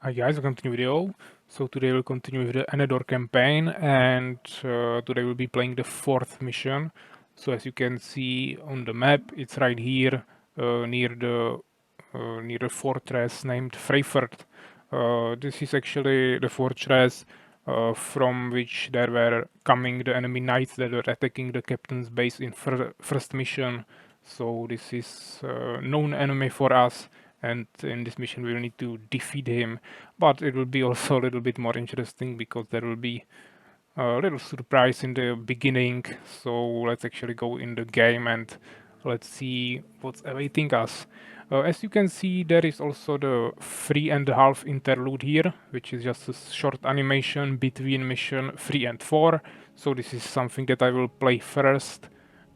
Hi guys, welcome to the new video. So today we'll continue with the Enedor campaign, and today we'll be playing the fourth mission. So as you can see on the map, it's right here near the fortress named Freyfurt. This is actually the fortress from which there were coming the enemy knights that were attacking the captain's base in first mission. So this is known enemy for us, and in this mission we will need to defeat him. But it will be also a little bit more interesting because there will be a little surprise in the beginning. So let's actually go in the game and let's see what's awaiting us. As you can see, there is also the 3.5 interlude here, which is just a short animation between mission 3 and 4. So this is something that I will play first,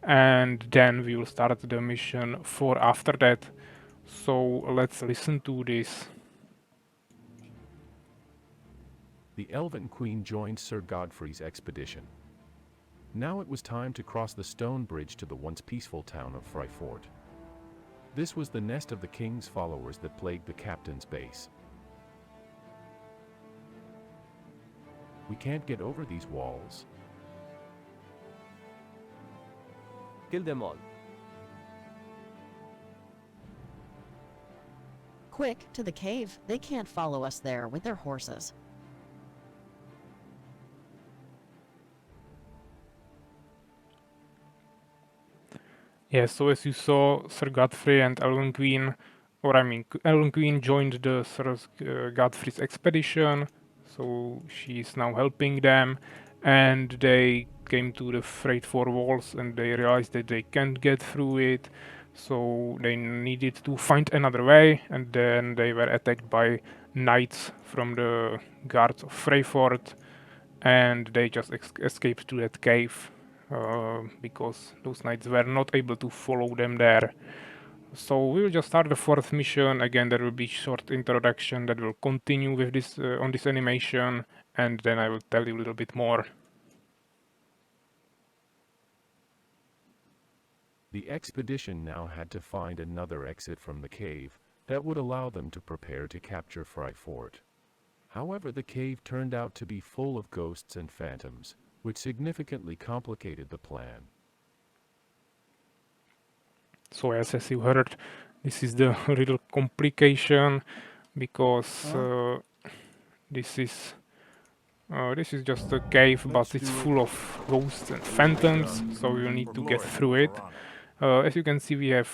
and then we will start the mission 4 after that. So let's listen to this. The Elven Queen joined Sir Godfrey's expedition. Now it was time to cross the stone bridge to the once peaceful town of Freyfort. This was the nest of the king's followers that plagued the captain's base. We can't get over these walls. Kill them all. Quick, to the cave. They can't follow us there with their horses. Yeah, so as you saw, Sir Godfrey and Elven Queen, Elven Queen joined the Sir Godfrey's expedition, so she's now helping them, and they came to the Freyfort walls and they realized that they can't get through it, so they needed to find another way, and then they were attacked by knights from the guards of Freyfort, and they just escaped to that cave. Because those knights were not able to follow them there. So we will just start the fourth mission. Again, there will be short introduction that will continue with this on this animation, and then I will tell you a little bit more. The expedition now had to find another exit from the cave that would allow them to prepare to capture Freyfort. However, the cave turned out to be full of ghosts and phantoms, which significantly complicated the plan. So as you heard, this is the little complication because this is just a cave, but it's full of ghosts and phantoms, so we will need to get through it. As you can see, we have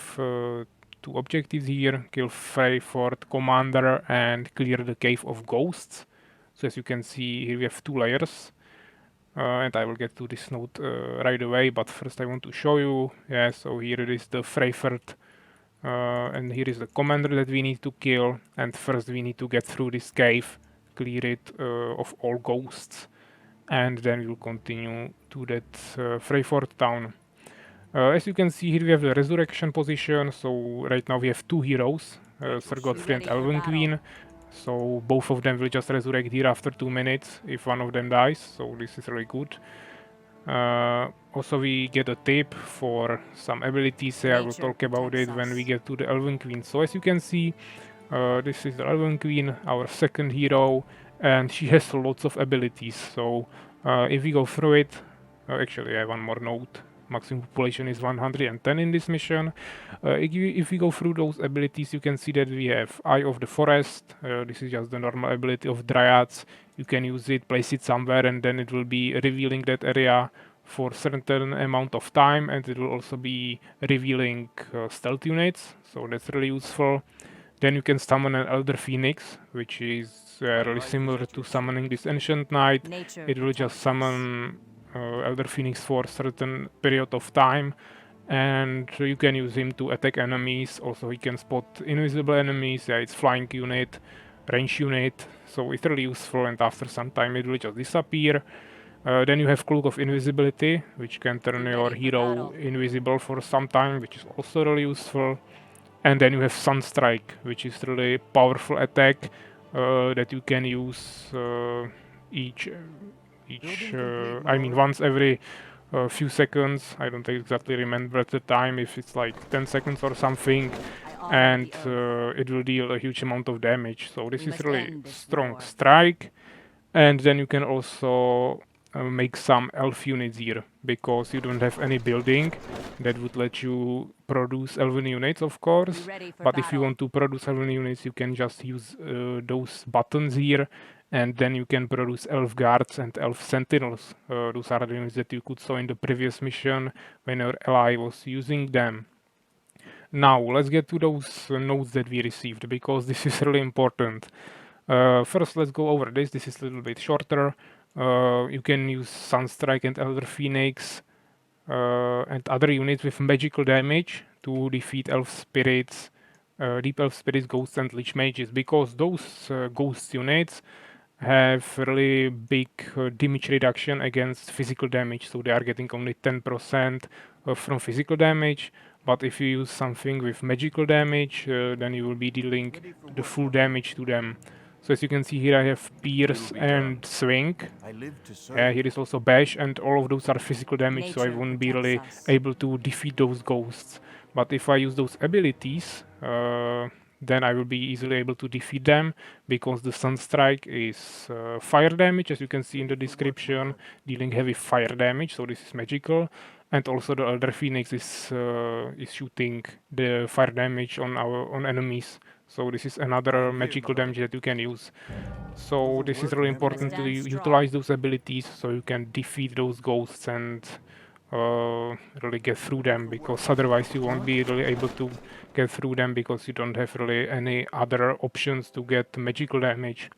two objectives here: kill Freyfort commander and clear the cave of ghosts. So as you can see, here we have two layers. And I will get to this note right away, but first I want to show you. Yeah, so here it is the Freyfort, and here is the commander that we need to kill, and first we need to get through this cave, clear it of all ghosts, and then we will continue to that Freyfort town. As you can see here we have the resurrection position, so right now we have two heroes, Sir Godfrey and Elven Queen. So both of them will just resurrect here after 2 minutes if one of them dies, so this is really good. Also we get a tip for some abilities, I will talk about it when we get to the Elven Queen. So as you can see, this is the Elven Queen, our second hero, and she has lots of abilities. So if we go through it, actually I have one more note. Maximum population is 110 in this mission. If we go through those abilities, you can see that we have Eye of the Forest. This is just the normal ability of Dryads. You can use it, place it somewhere, and then it will be revealing that area for a certain amount of time, and it will also be revealing stealth units, so that's really useful. Then you can summon an Elder Phoenix, which is really similar to summoning this Ancient Knight. It will just summon Elder Phoenix for a certain period of time, and you can use him to attack enemies. Also he can spot invisible enemies. Yeah, it's flying unit, range unit, so it's really useful, and after some time it will just disappear. Then you have Cloak of Invisibility, which can turn your hero invisible for some time, which is also really useful. And then you have Sunstrike, which is really powerful attack that you can use once every few seconds. I don't exactly remember at the time if it's like 10 seconds or something. and it will deal a huge amount of damage. So this is really strong strike. And then you can also make some elf units here, because you don't have any building that would let you produce elven units, of course. But if you want to produce elven units, you can just use those buttons here, and then you can produce elf guards and elf sentinels. Those are the units that you could saw in the previous mission when your ally was using them. Now let's get to those notes that we received, because this is really important. First, let's go over this. This is a little bit shorter. You can use Sunstrike and Elder Phoenix and other units with magical damage to defeat Elf Spirits, Deep Elf Spirits, Ghosts, and Lich Mages, because those Ghost units have really big damage reduction against physical damage, so they are getting only 10% from physical damage. But if you use something with magical damage, then you will be dealing the full damage to them. So as you can see here, I have Pierce and Swing. Here is also Bash, and all of those are physical damage, so I won't be really able to defeat those ghosts. But if I use those abilities, then I will be easily able to defeat them, because the Sunstrike is fire damage, as you can see in the description, dealing heavy fire damage, so this is magical. And also the Elder Phoenix is shooting the fire damage on enemies. So this is another magical damage that you can use. So this is really important to utilize those abilities so you can defeat those ghosts and really get through them, because otherwise you won't be really able to get through them, because you don't have really any other options to get magical damage.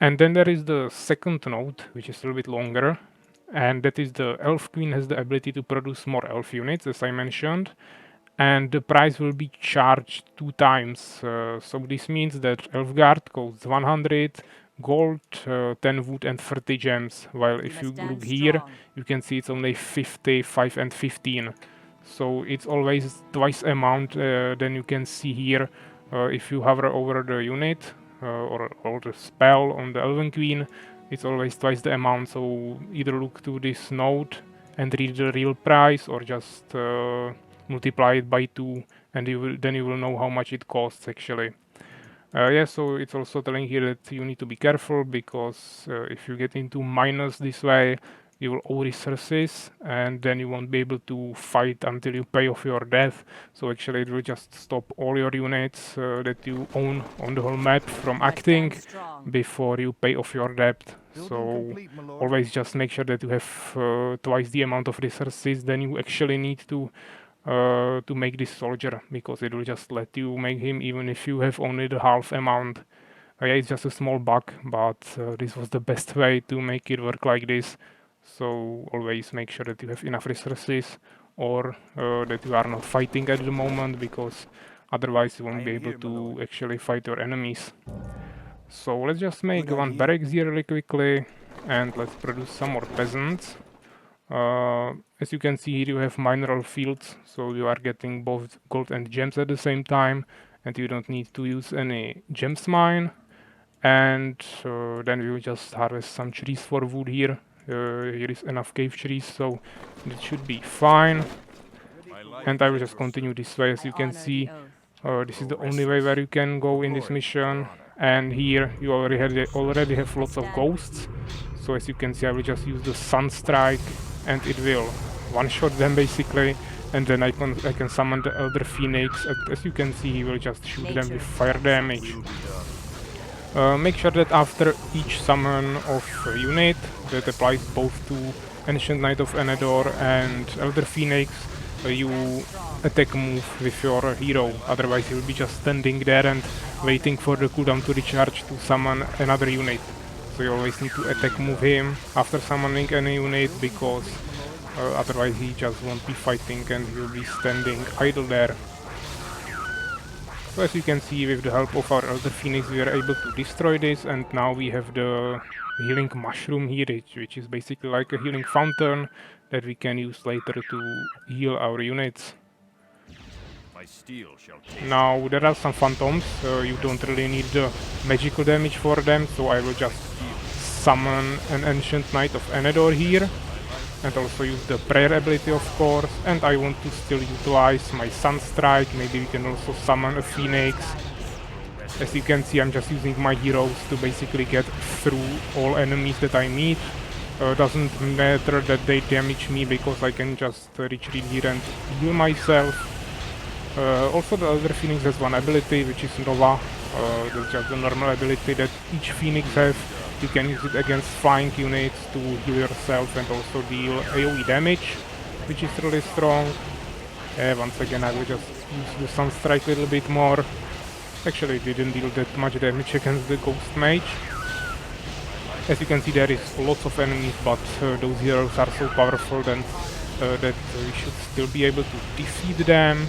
And then there is the second node, which is a little bit longer, and that is the Elf Queen has the ability to produce more elf units, as I mentioned, and the price will be charged 2 times. So this means that Elf Guard costs 100 gold, 10 wood, and 30 gems, while if you look here, you can see it's only 55 and 15. So it's always twice amount than you can see here if you hover over the unit or the spell on the Elven Queen. It's always twice the amount, so either look to this node and read the real price, or just multiply it by 2, and then you will know how much it costs actually. Yeah, so it's also telling here that you need to be careful, because if you get into minus this way, you will owe resources, and then you won't be able to fight until you pay off your debt. So actually it will just stop all your units that you own on the whole map from acting before you pay off your debt. So always just make sure that you have twice the amount of resources than you actually need to make this soldier, because it will just let you make him even if you have only the half amount. Yeah, it's just a small bug, but this was the best way to make it work like this. So always make sure that you have enough resources, or that you are not fighting at the moment, because otherwise you won't be able to actually fight your enemies. So let's just make one barracks here really quickly, and let's produce some more peasants. As you can see here, you have mineral fields, so you are getting both gold and gems at the same time, and you don't need to use any gems mine. And then we will just harvest some trees for wood here. Here is enough cave trees, so it should be fine. And I will just continue this way. As you can see, this is the only way where you can go in this mission. And here you already have lots of ghosts. So as you can see, I will just use the Sunstrike, and it will one-shot them basically. And then I can summon the Elder Phoenix. As you can see, he will just shoot them with fire damage. Make sure that after each summon of a unit, that applies both to Ancient Knight of Enedor and Elder Phoenix, you attack move with your hero, otherwise you will be just standing there and waiting for the cooldown to recharge to summon another unit. So you always need to attack move him after summoning any unit, because otherwise he just won't be fighting and he will be standing idle there. So as you can see, with the help of our Elder Phoenix we are able to destroy this, and now we have the healing mushroom here, which is basically like a healing fountain that we can use later to heal our units. Now there are some phantoms, you don't really need the magical damage for them, so I will just summon an Ancient Knight of Enedor here. and also use the prayer ability of course, and I want to still utilize my Sunstrike. Maybe we can also summon a Phoenix. As you can see, I'm just using my heroes to basically get through all enemies that I meet. Doesn't matter that they damage me because I can just retreat here and heal myself. Also the other Phoenix has one ability which is Nova. That's just a normal ability that each Phoenix has. You can use it against flying units to heal yourself and also deal AoE damage, which is really strong. Once again I will just use the Sunstrike a little bit more. Actually it didn't deal that much damage against the Ghost Mage. As you can see, there is lots of enemies, but those heroes are so powerful then, that we should still be able to defeat them.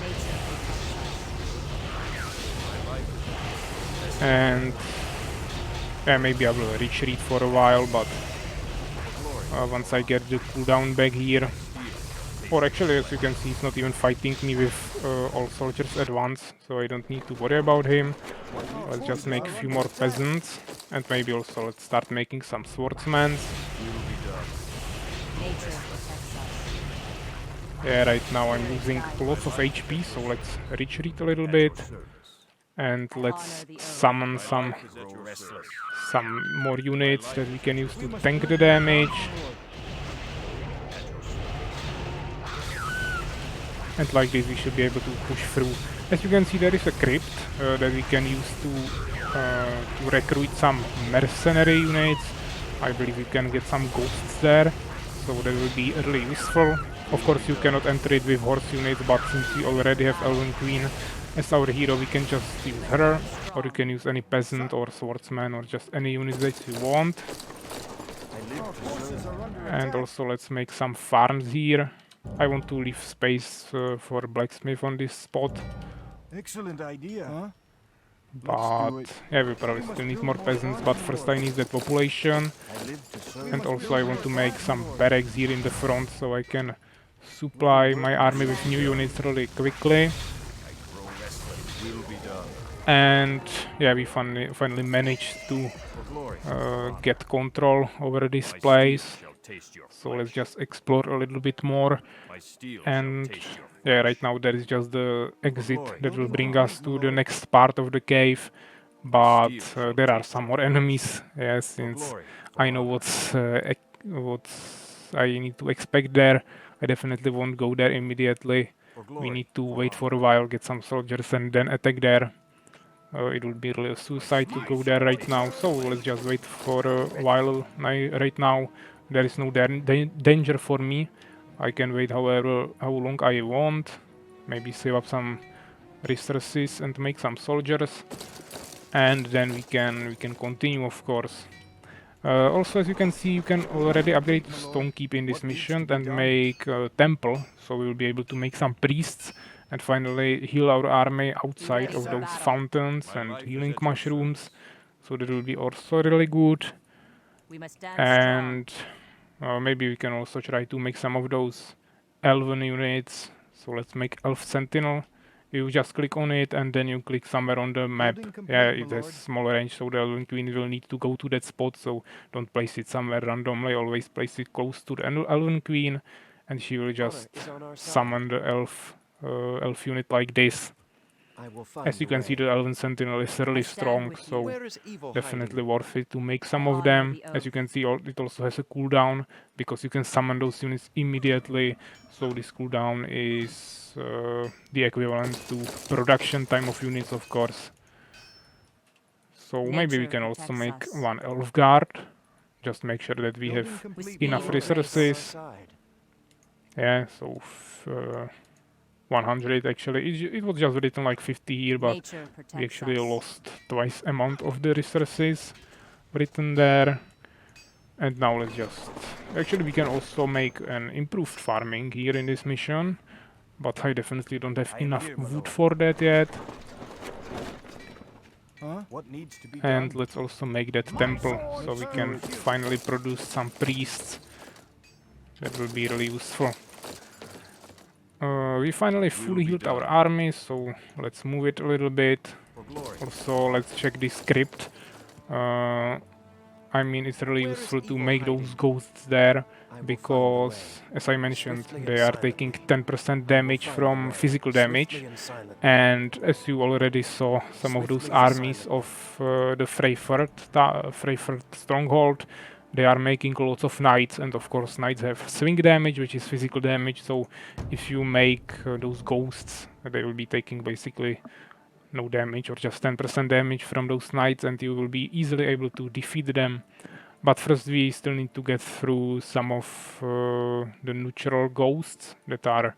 And yeah, maybe I will retreat for a while, but once I get the cooldown back here. Or actually, as you can see, he's not even fighting me with all soldiers at once, so I don't need to worry about him. Let's just make a few more peasants, and maybe also let's start making some swordsmen. Yeah, right now I'm losing lots of HP, so let's retreat a little bit. And let's summon some more units that we can use to tank the damage. And like this we should be able to push through. As you can see, there is a crypt that we can use to recruit some mercenary units. I believe we can get some ghosts there, so that will be really useful. Of course you cannot enter it with horse units, but since we already have Elven Queen as our hero, we can just use her, or you can use any peasant or swordsman or just any units that you want. And also let's make some farms here. I want to leave space for blacksmith on this spot. Excellent idea, huh? But yeah, we probably still need more peasants, but first I need the population. And also I want to make some barracks here in the front so I can supply my army with new units really quickly. And yeah, we finally managed to get control over this place. So let's just explore a little bit more. And yeah, right now there is just the exit that will bring us to the next part of the cave. But there are some more enemies. Yeah, since I know what's I need to expect there, I definitely won't go there immediately. We need to wait for a while, get some soldiers, and then attack there. It would be really a suicide to go there right now, so let's just wait for a while. Right now there is no danger for me. I can wait how long I want. Maybe save up some resources and make some soldiers, and then we can continue, of course. Also, as you can see, you can already upgrade to Stonekeep in this mission and make a temple, so we will be able to make some priests and finally heal our army outside of those fountains and healing mushrooms. So that will be also really good. And maybe we can also try to make some of those elven units. So let's make Elf Sentinel. You just click on it and then you click somewhere on the map. Yeah, it has small range, so the Elven Queen will need to go to that spot, so don't place it somewhere randomly, always place it close to the Elven Queen, and she will just summon the elf unit like this. As you can see, the Elven Sentinel is really strong, so definitely worth it to make some of them. As you can see, it also has a cooldown, because you can summon those units immediately, so this cooldown is the equivalent to production time of units, of course. So maybe we can also make one Elf Guard, just make sure that we have enough resources. Yeah, so 100 actually. It was just written like 50 here, but we actually lost twice amount of the resources written there. And now let's just... Actually we can also make an improved farming here in this mission, but I definitely don't have enough wood for that yet. And let's also make that temple, so we can finally produce some priests. That will be really useful. We finally fully healed our army, so let's move it a little bit. Also, let's check this script. I mean, it's really useful to make those ghosts there, because, as I mentioned, they are taking 10% damage from physical damage, and as you already saw, some of those armies of the Freyfurt stronghold, they are making lots of knights, and of course knights have swing damage, which is physical damage, so if you make those ghosts, they will be taking basically no damage or just 10% damage from those knights, and you will be easily able to defeat them. But first we still need to get through some of the neutral ghosts that are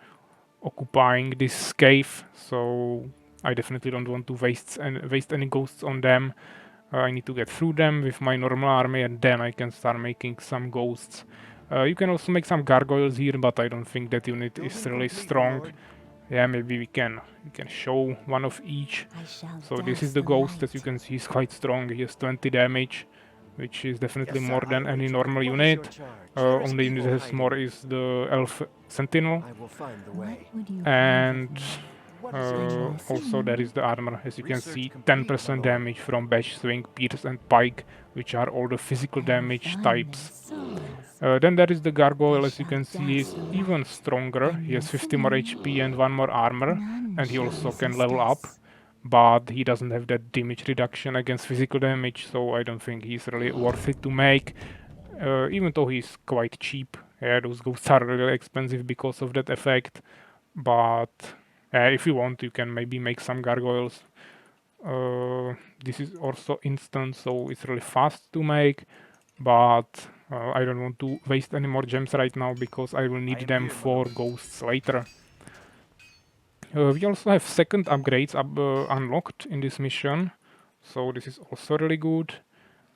occupying this cave, so I definitely don't want to waste any ghosts on them. I need to get through them with my normal army, and then I can start making some ghosts. You can also make some gargoyles here, but I don't think that unit is really strong. Yeah, maybe we can show one of each. So this is the ghost, as you can see, is quite strong. He has 20 damage, which is definitely more than any normal unit. Only unit that has more is the elf sentinel, and also there is the armor. As you can see, 10% damage from bash, swing, pierce, and pike, which are all the physical damage types. Then there is the gargoyle. As you can see, is even stronger. He has 50 more HP and 1 more armor, and he also can level up, but he doesn't have that damage reduction against physical damage, so I don't think he's really worth it to make, even though he's quite cheap. Yeah, those ghosts are really expensive because of that effect, but if you want, you can maybe make some gargoyles. This is also instant, so it's really fast to make, but I don't want to waste any more gems right now because I will need them for ghosts later. We also have second upgrades unlocked in this mission, so this is also really good.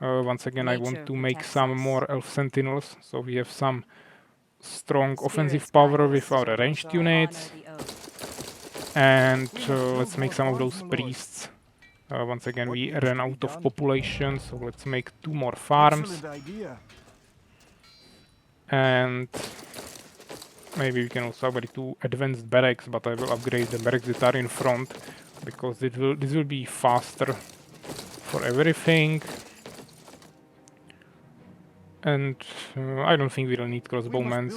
Once again, I want to make some more elf sentinels, so we have some strong offensive power with our ranged units, and let's make some of those priests. Once again, we ran out of population, so let's make 2 more farms. Excellent idea. And maybe we can also upgrade to advanced barracks, but I will upgrade the barracks that are in front, because this will be faster for everything. And I don't think we'll need crossbowmen.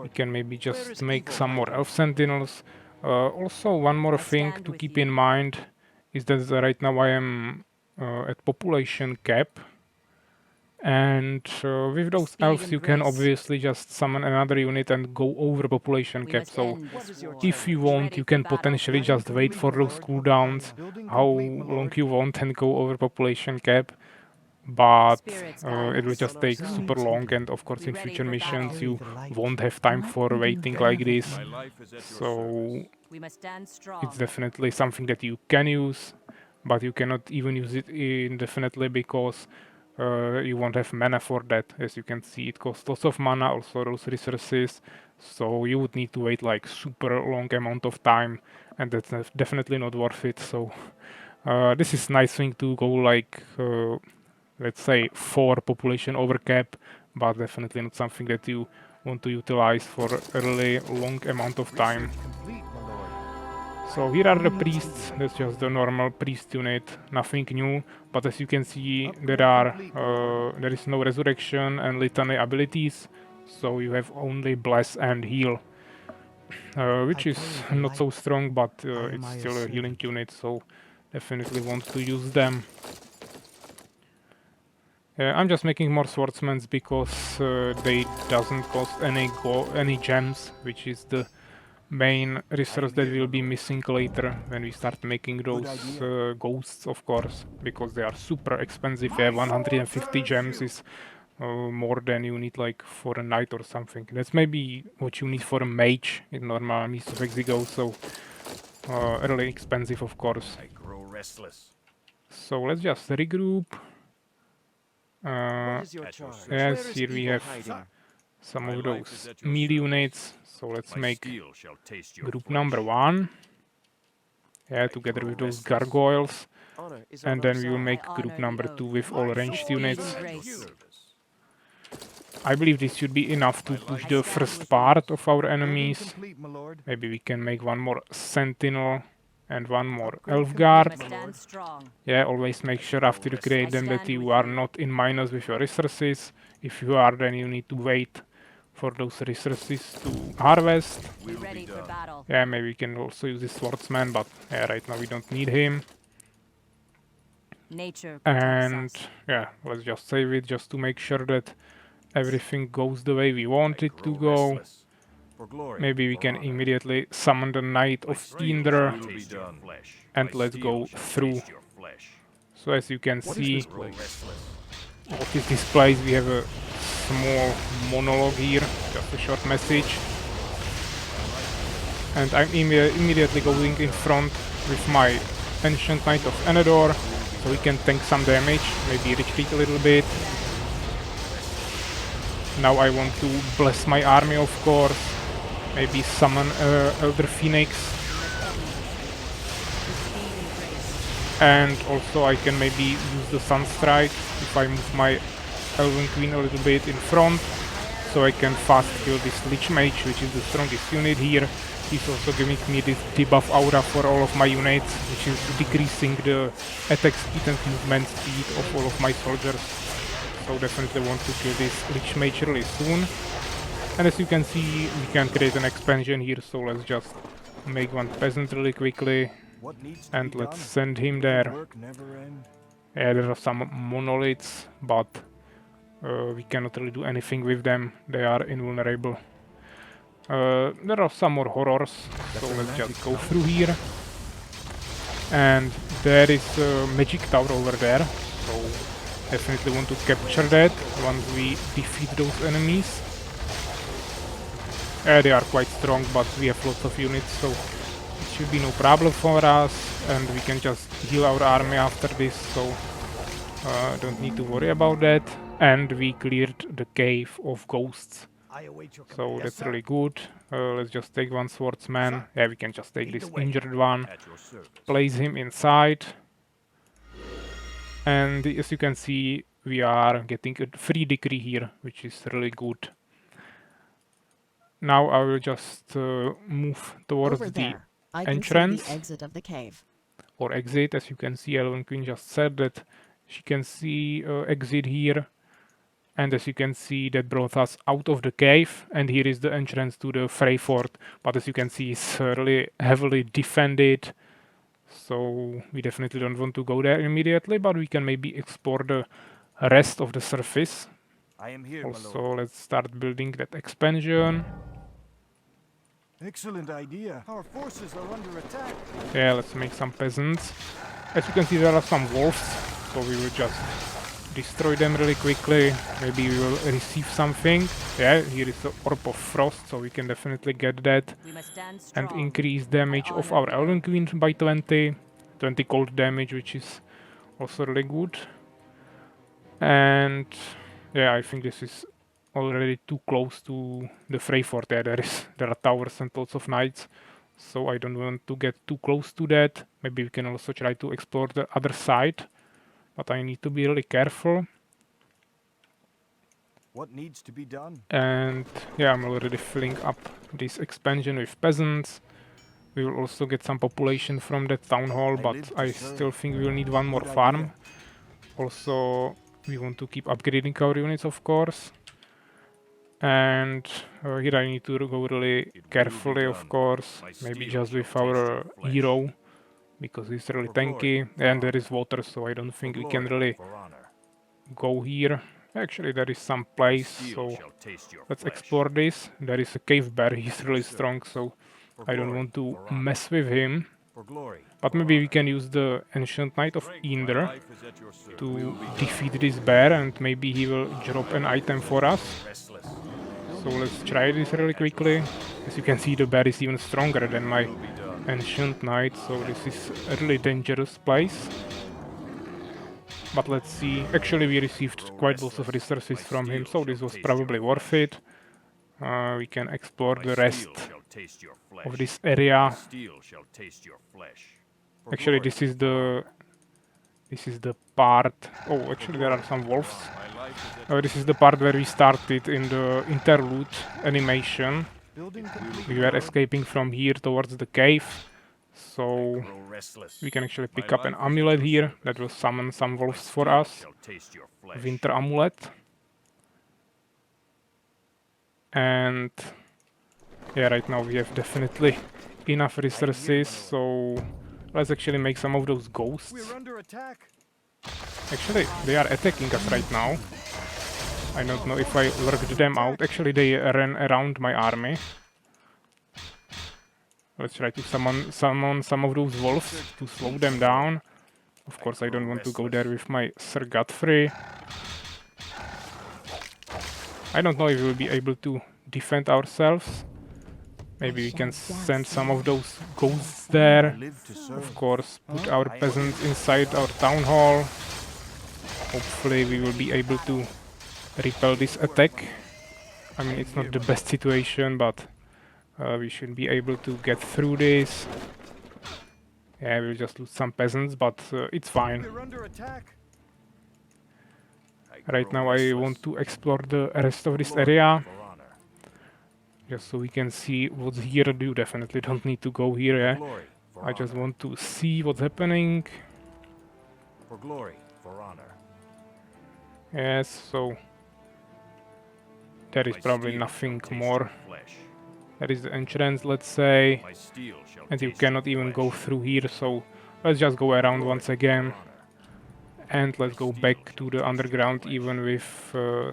We can maybe just make some more elf sentinels. Also, one more thing to keep in mind is that right now I am at population cap, and with those elves you can obviously just summon another unit and go over population cap, so if you want you can potentially just wait for those cooldowns how long you want and go over population cap, but it will just take super long, and of course in future missions you won't have time for waiting like this, so it's definitely something that you can use, but you cannot even use it indefinitely because you won't have mana for that. As you can see, it costs lots of mana, also those resources, so you would need to wait like super long amount of time, and that's definitely not worth it. So this is nice thing to go like let's say 4 population over cap, but definitely not something that you want to utilize for a really long amount of time. So here are the priests. That's just the normal priest unit, nothing new. But as you can see, there is no resurrection and litany abilities, so you have only bless and heal, which is not so strong, but it's still a healing unit, so definitely want to use them. I'm just making more swordsmen because they doesn't cost any gems, which is the main resource that will be missing later when we start making those ghosts, of course, because they are super expensive. 150 gems is more than you need like for a knight or something. That's maybe what you need for a mage in normal Armies of Exigo, so really expensive, of course. I grow restless. So let's just regroup. Yes, here we have some of those melee units, so let's make group number 1, yeah, together with those gargoyles, and then we will make group number 2 with all ranged units. I believe this should be enough to push the first part of our enemies. Maybe we can make one more sentinel and one more Upgrade elf complete, guard. my Stand lord. strong. Yeah, always make sure after you create them that stand you with are you. not in minus with your resources. If you are, then you need to wait for those resources to harvest. Be ready for battle. Yeah, maybe we can also use the swordsman, but yeah, right now we don't need him. Nature protects And us. yeah, let's just save it just to make sure that everything goes the way we want it to go. For glory. Maybe we for can honor. immediately summon the Knight of Enedor, and let's go through. So as you can What is see, this place? what is this place? We have a small monologue here, just a short message. And I'm immediately going in front with my Ancient Knight of Enedor, so we can tank some damage, maybe retreat a little bit. Now I want to bless my army, of course, maybe summon Elder Phoenix. And also I can maybe use the Sunstrike if I move my Elven Queen a little bit in front, so I can fast kill this Lich Mage, which is the strongest unit here. He's also giving me this debuff aura for all of my units, which is decreasing the attack speed and movement speed of all of my soldiers. So definitely want to kill this Lich Mage really soon. And as you can see, we can create an expansion here, so let's just make one peasant really quickly. What needs to And be let's done? send him Make the there. work never end. Yeah, there are some monoliths, but we cannot really do anything with them. They are invulnerable. There are some more horrors, so let's just go through here. And there is a magic tower over there, so definitely want to capture that once we defeat those enemies. They are quite strong, but we have lots of units, so it should be no problem for us, and we can just heal our army after this, so don't need to worry about that. And we cleared the cave of ghosts, I await your so command. that's really good. Let's just take one swordsman. Yeah, we can just take this injured one, place him inside, and as you can see, we are getting a free decree here, which is really good. Now I will just move towards Over the there. I can see entrance the exit of the cave. or exit. As you can see, Elven Queen just said that she can see exit here, and as you can see, that brought us out of the cave, and here is the entrance to the Frey Fort. But as you can see, it's really heavily defended, so we definitely don't want to go there immediately, but we can maybe explore the rest of the surface. I am here, my Also, lord. let's start building that expansion. Excellent idea. Our forces are under attack. Yeah, let's make some peasants. As you can see, there are some wolves, so we will just destroy them really quickly. Maybe we will receive something. Yeah, here is the Orb of Frost, so we can definitely get that. We must stand strong. And increase damage of honor our Elven Queen by 20. 20 cold damage, which is also really good. And yeah, I think this is already too close to the Frey Fort. Yeah, there are towers and lots of knights, so I don't want to get too close to that. Maybe we can also try to explore the other side, but I need to be really careful. What needs to be done? And yeah, I'm already filling up this expansion with peasants. We will also get some population from that town hall, but I still think we will need one more farm. Also, we want to keep upgrading our units, of course. And here I need to go really carefully, of course, maybe just with our hero, because he's really tanky, and there is water, so I don't think we can really go here. Actually, there is some place, so let's explore this. There is a cave bear, he's really strong, so I don't want to mess with him. But maybe we can use the Ancient Knight of Enedor to defeat this bear, and maybe he will drop an item for us. So let's try this really quickly. As you can see, the bear is even stronger than my Ancient Knight, so this is a really dangerous place. But let's see. Actually, we received quite lots of resources from him, so this was probably worth it. We can explore the rest of this area. Actually, this is the part. Oh, actually, there are some wolves. This is the part where we started in the interlude animation. Building complete. We were escaping from here towards the cave, So Grow restless. we can actually My pick up an life is at amulet your here service. that will summon some My wolves for steel us. shall taste your flesh. Winter amulet. And yeah, right now we have definitely enough resources, so let's actually make some of those ghosts. We're under attack. Actually, they are attacking us right now. I don't know if I lurked them out. Actually, they ran around my army. Let's try to summon some of those wolves to slow them down. Of course, I don't want to go there with my Sir Godfrey. I don't know if we'll be able to defend ourselves. Maybe we can send some of those ghosts there. Live to serve. Of course, put our peasants inside our town hall. Hopefully we will be able to repel this attack. I mean, it's not the best situation, but we should be able to get through this. Yeah, we'll just lose some peasants, but it's fine. We're under attack. Right now I want to explore the rest of this area, For honor. just so we can see what's here. You definitely don't need to go here, yeah? Glory. For I just honor. want to see what's happening. For glory. For honor. Yes, so there is My probably steel nothing shall taste more. your flesh. That is the entrance, let's say, My steel shall and you taste cannot your even go flesh. through here, so let's just go around Glory. once again, For honor. and let's go back to the underground even with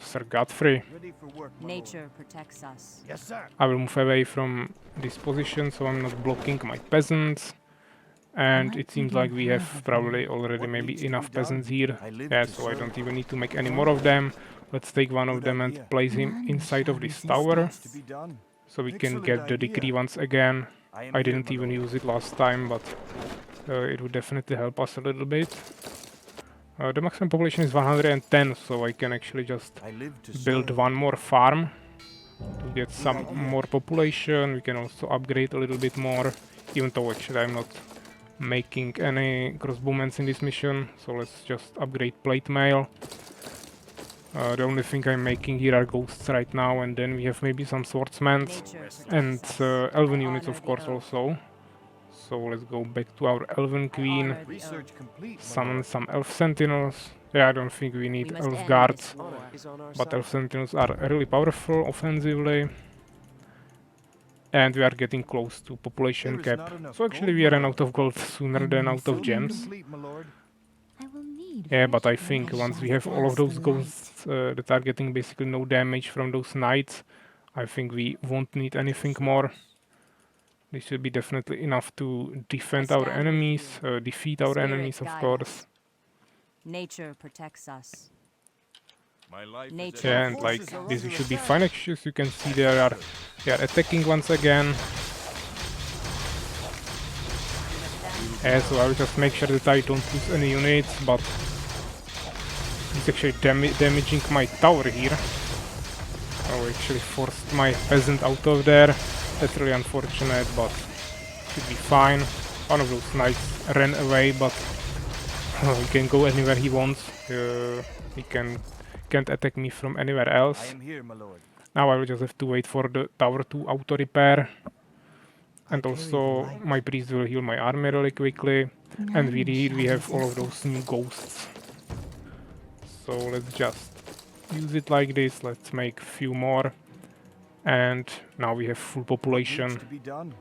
Sir Godfrey. Ready for work, my lord. Nature protects us. Yes, sir. I will move away from this position so I'm not blocking my peasants. And it seems like we have probably already What maybe needs to be enough done? peasants here. I live Yeah, to so I serve. don't even need to make any more of them. Let's take one of Good them idea. and place him inside of this What tower, needs to be done? so we can Excellent get the idea. decree once again. I am I here, didn't my even lord. use it last time, but it would definitely help us a little bit. The maximum population is 110, so I can actually just I live to build serve. one more farm to get some idea. more population. We can also upgrade a little bit more, even though actually I'm not making any crossbowmen in this mission, so let's just upgrade plate mail. The only thing I'm making here are ghosts right now, and then we have maybe some swordsmen Nature protects and us. elven I units, honor of the course, oath. also. So let's go back to our elven queen, Honor the Research oath. complete, my summon lord. some elf sentinels. Yeah, I don't think we We need must elf end guards, this war. but elf sentinels are really powerful offensively. And we are getting close to population There is cap. not enough So actually gold, we my ran lord. out of gold sooner than out of Research gems. complete, my lord. I will need Yeah, but I fresh think blood. once we have all of those ghosts that are getting basically no damage from those knights, I think we won't need anything more. This should be definitely enough to defend our stand with enemies, defeat our Spirits enemies, of guide course. us. Nature protects us. My life Nature. is Yeah, at and your like forces are this under should be attack. fine. Actually, as you can see, they are attacking once again. Yeah, so I will just make sure that I don't lose any units, but it's actually damaging my tower here. Oh, actually forced my peasant out of there. That's really unfortunate, but should be fine. One of those knights ran away, but he can go anywhere he wants. He can't attack me from anywhere I else. am here, my lord. Now I will just have to wait for the tower to auto repair. And also my priest will heal my army really quickly. And we have all of those new ghosts. So let's just use it like this. Let's make a few more. And now we have full What needs population. to be done?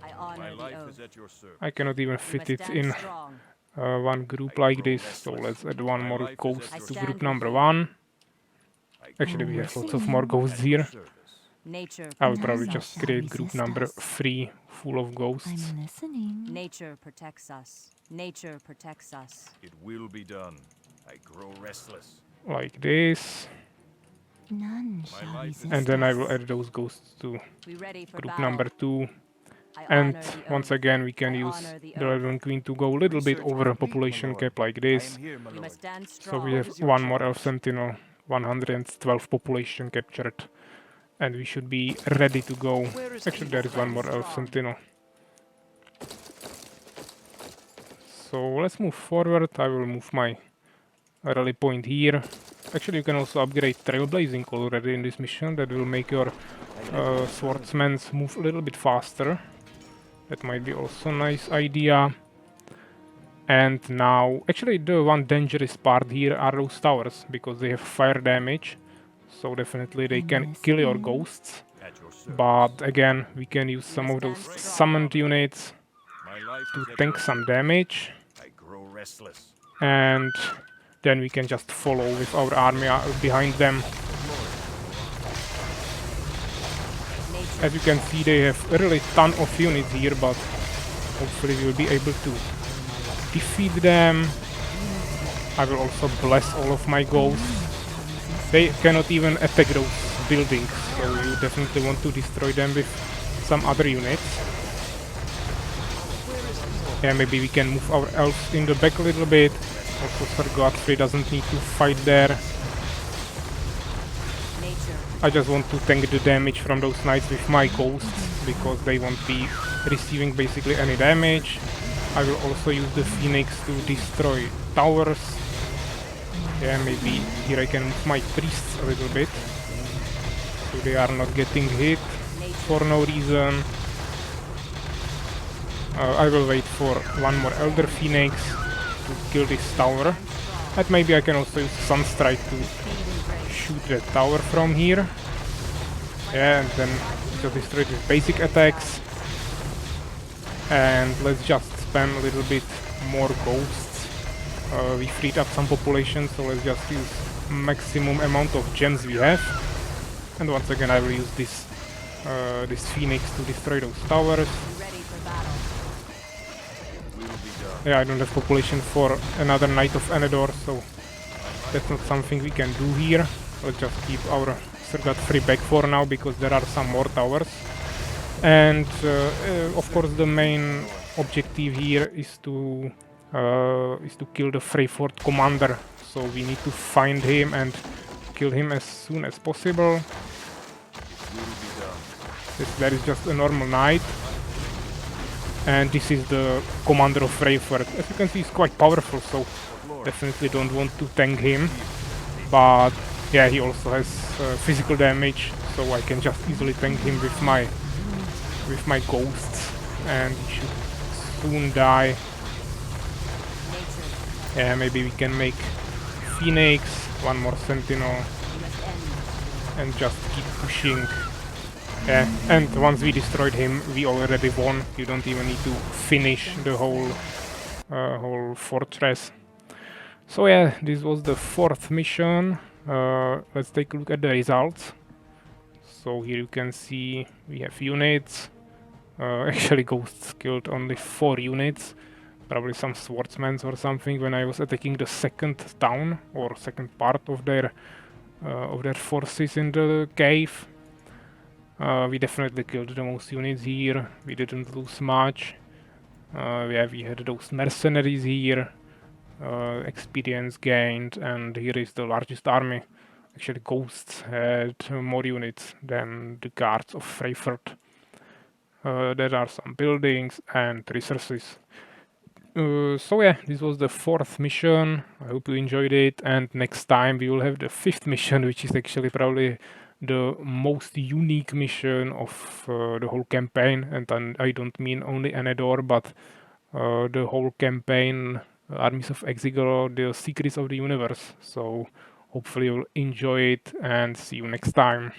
I honor My the life oath. is at your service. I cannot even We fit must it stand in strong. one group like this. So let's add one My more life is ghost at to your group service. number 1. I Actually, grow we have lots restless of more ghosts at your here. service. Nature I will protects probably None just shall create group resist number us. 3 full of ghosts. I'm listening. Nature protects us. Nature protects us. It will be done. I grow restless. Like this. None My shall life is resist And then I will us. add those ghosts to We ready for group battle. number 2. I And honor the once oath. again we can I use honor the the oath. Elven Queen to go a little bit Research over complete, my population lord. cap like I this. am here, my We lord. must stand So strong. we What have is your one more Elf charge? Sentinel, 112 population captured. And we should be ready to go. Where is Actually, he? there is one more Elf Strong. Sentinel. So let's move forward. I will move my rally point here. Actually, you can also upgrade Trailblazing already in this mission. That will make your I live to serve. swordsmen move a little bit faster. That might be also a nice idea. And now, actually the one dangerous part here are those towers, because they have fire damage. So definitely they can kill your ghosts. At your service. But again, we can use some of those summoned units My life to is at tank your some service. damage. I grow restless. And then we can just follow with our army behind them. As you can see, they have a really ton of units here, but hopefully we will be able to defeat them. I will also bless all of my ghosts. They cannot even attack those buildings, so you definitely want to destroy them with some other units. Yeah, maybe we can move our elves in the back a little bit. Also, Sir Godfrey doesn't need to fight there. I just want to tank the damage from those knights with my ghosts, because they won't be receiving basically any damage. I will also use the Phoenix to destroy towers. Yeah, maybe here I can move my priests a little bit, so they are not getting hit for no reason. I will wait for one more Elder Phoenix to kill this tower. And maybe I can also use Sunstrike to shoot that tower from here. Yeah, and then just destroy it with basic attacks. And let's just spam a little bit more ghosts. We freed up some population, so let's just use maximum amount of gems we have. And once again I will use this Phoenix to destroy those towers. Yeah, I don't have population for another Knight of Enedor, so that's not something we can do here. Let's just keep our Sir Godfrey back for now, because there are some more towers. And of course the main objective here is to kill the Freyfort commander. So we need to find him and kill him as soon as possible. There is just a normal knight. And this is the commander of Freyfort. As you can see, he's quite powerful, so definitely don't want to tank him. But yeah, he also has physical damage, so I can just easily tank him with my ghosts, and he should soon die. Yeah, maybe we can make Phoenix, one more Sentinel, and just keep pushing. Yeah, and once we destroyed him, we already won. You don't even need to finish the whole fortress. So yeah, this was the 4th mission. Let's take a look at the results. So here you can see we have units. Actually, ghosts killed only 4 units. Probably some swordsmen or something when I was attacking the 2nd town, or 2nd part of their forces in the cave. We definitely killed the most units here. We didn't lose much. Yeah, we had those mercenaries here. Experience gained, and here is the largest army. Actually, ghosts had more units than the guards of Freyfort. There are some buildings and resources. So yeah, this was the 4th mission. I hope you enjoyed it, and next time we will have the 5th mission, which is actually probably the most unique mission of the whole campaign. And I don't mean only Enedor, but the whole campaign, Armies of Exigo, the Secrets of the Universe. So hopefully you'll enjoy it, and see you next time.